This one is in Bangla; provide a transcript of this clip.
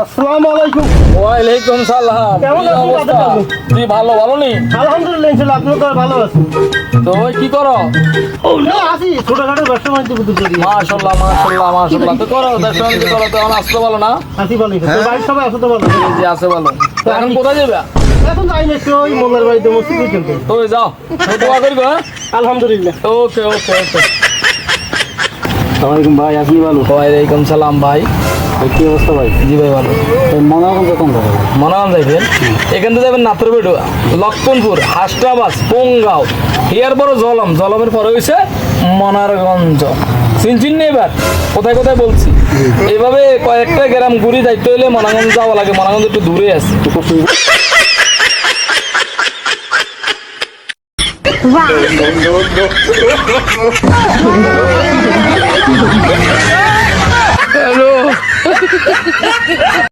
আসসালামু আলাইকুম। ওয়ালাইকুম সালাম। কেমন কি আছেন অবস্থা? দাদা? তুই ভালো নি? আলহামদুলিল্লাহ ইনশাআল্লাহ আপনি তো ভালো আছেন। তো ওই কি করো? ও না আসি ছোটখাটো ব্যবসা বাণিজ্য করি। মাশাআল্লাহ মাশাআল্লাহ মাশাআল্লাহ। তো করো দর্শন করো তো আমার আসতে বলো না? আসি ভালো তো বাড়ির সবাই আছে তো ভালো। জি আছে বলো। তো এখন কোথায় যাবে? এখন যাই না একটু ওই মোল্লার বাড়িতে মসজিদ পর্যন্ত। তো ওই যাও। তো দোয়া করবে হ্যাঁ? আলহামদুলিল্লাহ। ওকে ওকে ওকে। আসসালামাইকুম ভাই, আপনি ভালো? ওয়ালাইকুম সালাম ভাই। কি অবস্থা ভাই? জি ভাই ভালো। মনোরঞ্জন কখন যাবে? মনোরঞ্জন যাইবেন? এখান থেকে যাবেন নাত্রবেটু, লক্ষণপুর, হাসনাবাদ, পোংগাঁও, এর পরে জলমের পরে হয়েছে মনারগঞ্জ। চিনচিন নেই এবার কোথায় কোথায় বলছি। এইভাবে কয়েকটা গ্রাম ঘুরি যাইতে হলে মনাগঞ্জ যাওয়া লাগে। মনাগঞ্জ একটু দূরে আছে। হ্যালো।